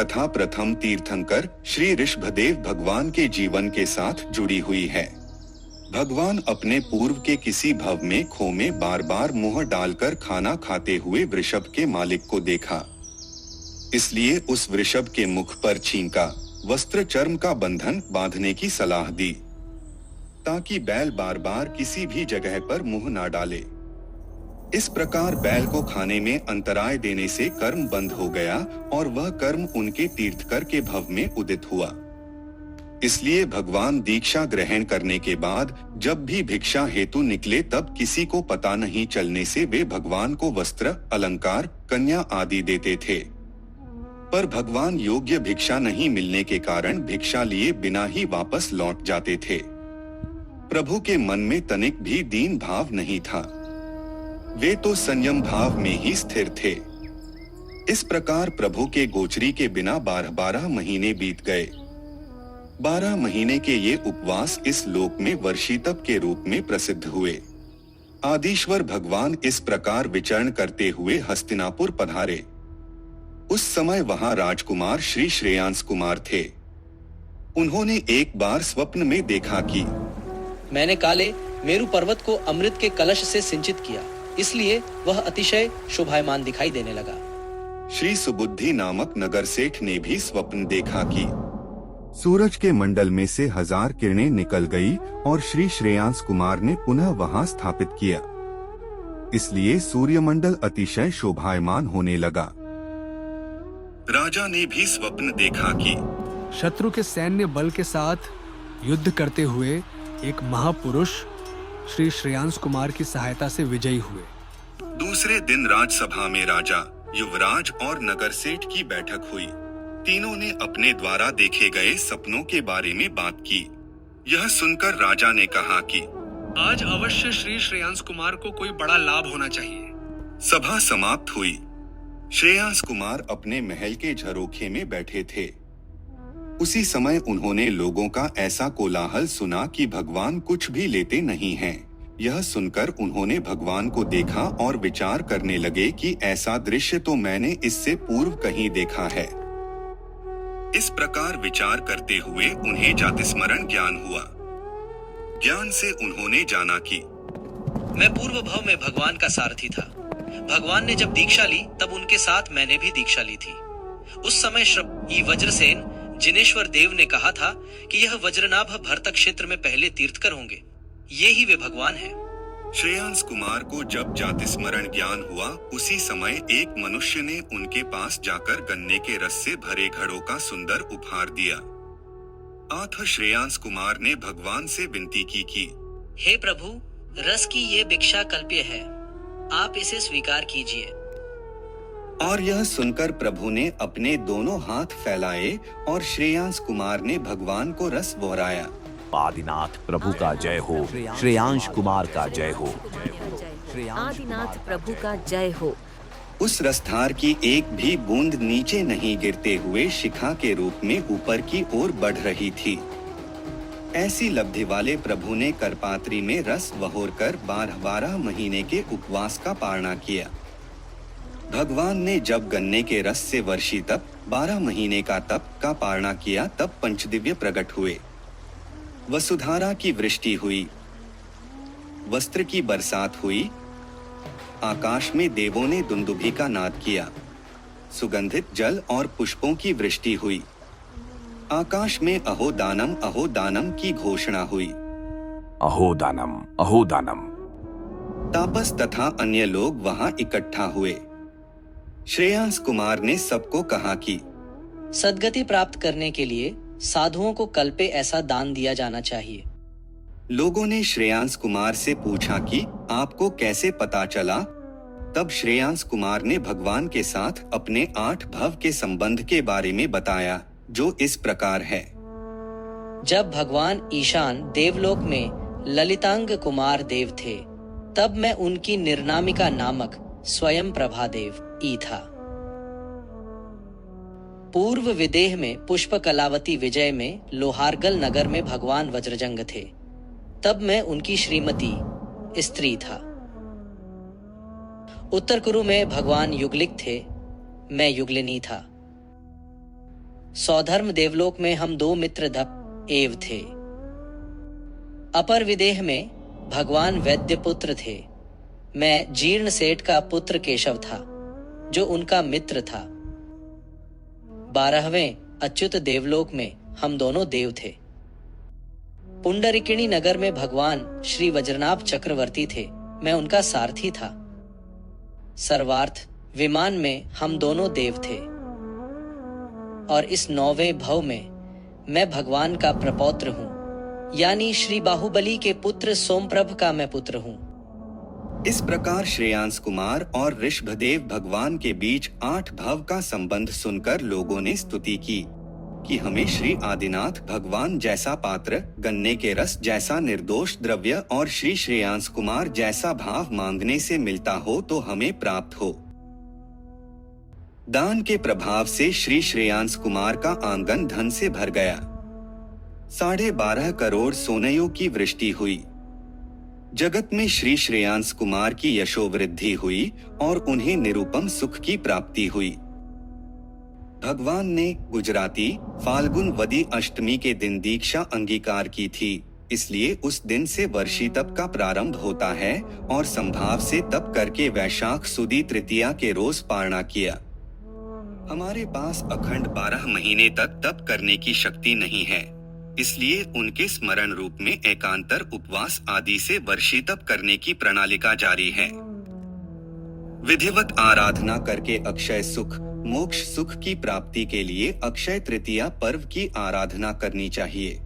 कथा प्रथम तीर्थंकर श्री ऋषभदेव भगवान के जीवन के साथ जुड़ी हुई है। भगवान अपने पूर्व के किसी भव में खो में बार बार मुंह डालकर खाना खाते हुए वृषभ के मालिक को देखा, इसलिए उस वृषभ के मुख पर छींका वस्त्र चर्म का बंधन बांधने की सलाह दी, ताकि बैल बार बार किसी भी जगह पर मुंह ना डाले। इस प्रकार बैल को खाने में अंतराय देने से कर्म बंद हो गया और वह कर्म उनके तीर्थकर के भव में उदित हुआ। इसलिए भगवान दीक्षा ग्रहण करने के बाद जब भी भिक्षा हेतु निकले तब किसी को पता नहीं चलने से वे भगवान को वस्त्र, अलंकार, कन्या आदि देते थे। पर भगवान योग्य भिक्षा नहीं मिलने के कारण भिक्षा लिए बिना ही वापस लौट जाते थे। प्रभु के मन में तनिक भी दीन भाव नहीं था, वे तो संयम भाव में ही स्थिर थे। इस प्रकार प्रभु के गोचरी के बिना 12 महीने बीत गए। 12 महीने के ये उपवास इस लोक में वर्षीतप के रूप में प्रसिद्ध हुए। आदिश्वर भगवान इस प्रकार विचरण करते हुए हस्तिनापुर पधारे। उस समय वहां राजकुमार श्री श्रेयांस कुमार थे। उन्होंने एक बार स्वप्न में देखा कि मैंने काले मेरु पर्वत को अमृत के कलश से सिंचित किया, इसलिए वह अतिशय शोभायमान दिखाई देने लगा। श्री सुबुद्धि नामक नगर सेठ ने भी स्वप्न देखा कि सूरज के मंडल में से 1000 किरणें निकल गई और श्री श्रेयांस कुमार ने पुनः वहां स्थापित किया, इसलिए सूर्यमंडल अतिशय शोभायमान होने लगा। राजा ने भी स्वप्न देखा कि शत्रु के सैन्य बल के साथ युद्ध करते हुए एक महापुरुष श्री श्रेयांस कुमार की सहायता से विजयी हुए। दूसरे दिन राजसभा में राजा, युवराज और नगर सेठ की बैठक हुई। तीनों ने अपने द्वारा देखे गए सपनों के बारे में बात की। यह सुनकर राजा ने कहा कि आज अवश्य श्री श्रेयांस कुमार को कोई बड़ा लाभ होना चाहिए। सभा समाप्त हुई। श्रेयांस कुमार अपने महल के झरोखे में बैठे थे। उसी समय उन्होंने लोगों का ऐसा कोलाहल सुना कि भगवान कुछ भी लेते नहीं हैं। यह सुनकर उन्होंने भगवान को देखा और विचार करने लगे कि ऐसा दृश्य तो मैंने इससे पूर्व कहीं देखा है। इस प्रकार विचार करते हुए उन्हें जातिस्मरण ज्ञान हुआ। ज्ञान से उन्होंने जाना कि मैं पूर्व भव में भगवान का सारथी था। भगवान ने जब दीक्षा ली तब उनके साथ मैंने भी दीक्षा ली थी। उस समय श्री वज्रसेन जिनेश्वर देव ने कहा था कि यह वज्रनाभ भरतक क्षेत्र में पहले तीर्थकर होंगे। ये ही वे भगवान हैं। श्रेयांस कुमार को जब जातिस्मरण ज्ञान हुआ उसी समय एक मनुष्य ने उनके पास जाकर गन्ने के रस से भरे घड़ों का सुंदर उपहार दिया। आठ श्रेयांस कुमार ने भगवान से विनती की कि हे प्रभु, रस की ये भिक्षा कल्प्य है, आप इसे स्वीकार कीजिए। और यह सुनकर प्रभु ने अपने दोनों हाथ फैलाए और श्रेयांस कुमार ने भगवान को रस बोहराया। आदिनाथ प्रभु का जय हो, श्रेयांस कुमार का जय हो। आदिनाथ प्रभु का जय हो। उस रसधार की एक भी बूंद नीचे नहीं गिरते हुए शिखा के रूप में ऊपर की ओर बढ़ रही थी। ऐसी लब्धि वाले प्रभु ने करपात्री में रस बहोर कर 12 महीने के उपवास का पारणा किया। भगवान ने जब गन्ने के रस से वर्षी तप 12 महीने का तप का पारणा किया तब पंचदिव्य प्रकट हुए। वसुधारा की वृष्टि हुई, वस्त्र की बरसात हुई, आकाश में देवों ने दुंदुभी का नाद किया, सुगंधित जल और पुष्पों की वृष्टि हुई, आकाश में अहो दानम की घोषणा हुई। अहो दानम। तापस तथा अन्य लोग वहां इकट्ठा हुए। श्रेयांस कुमार ने सबको कहा कि सद्गति प्राप्त करने के लिए साधुओं को कल पे ऐसा दान दिया जाना चाहिए। लोगों ने श्रेयांस कुमार से पूछा कि आपको कैसे पता चला? तब श्रेयांस कुमार ने भगवान के साथ अपने 8 भव के संबंध के बारे में बताया, जो इस प्रकार है। जब भगवान ईशान देवलोक में ललितांग कुमार देव थे, तब मैं उनकी निर्नामिका नामक स्वयं प्रभा देव ई था। पूर्व विदेह में पुष्प कलावती विजय में लोहारगल नगर में भगवान वज्रजंग थे, तब मैं उनकी श्रीमती स्त्री था। उत्तर कुरु में भगवान युगलिक थे, मैं युगलिनी था। सौधर्म देवलोक में हम दो मित्र धप एव थे। अपर विदेह में भगवान वैद्य पुत्र थे। मैं जीर्ण सेठ का पुत्र केशव था, जो उनका मित्र था। 12वें अच्युत देवलोक में हम दोनों देव थे। पुंडरिकिणी नगर में भगवान श्री वज्रनाभ चक्रवर्ती थे, मैं उनका सारथी था। सर्वार्थ विमान में हम दोनों देव थे। और इस 9वें भव में मैं भगवान का प्रपौत्र हूं, यानी श्री बाहुबली के पुत्र सोमप्रभ का मैं पुत्र हूं। इस प्रकार श्रेयांस कुमार और ऋषभदेव भगवान के बीच 8 भव का संबंध सुनकर लोगों ने स्तुति की कि हमें श्री आदिनाथ भगवान जैसा पात्र, गन्ने के रस जैसा निर्दोष द्रव्य और श्री श्रेयांस कुमार जैसा भाव मांगने से मिलता हो तो हमें प्राप्त हो। दान के प्रभाव से श्री श्रेयांस कुमार का आंगन धन से भर गया। 12.5 करोड़ सोनयों की वृष्टि हुई। जगत में श्री श्रेयांस कुमार की यशोवृद्धि हुई और उन्हें निरुपम सुख की प्राप्ति हुई। भगवान ने गुजराती फाल्गुन वदी अष्टमी के दिन दीक्षा अंगीकार की थी, इसलिए उस दिन से वर्षी तप का प्रारंभ होता है और संभाव से तप करके वैशाख सुदी तृतीया के रोज पारणा किया। हमारे पास अखंड 12 महीने तक तप करने की शक्ति नहीं है, इसलिए उनके स्मरण रूप में एकांतर उपवास आदि से वर्षी तप करने की प्रणालिका जारी है। विधिवत आराधना करके अक्षय सुख, मोक्ष सुख की प्राप्ति के लिए अक्षय तृतीया पर्व की आराधना करनी चाहिए।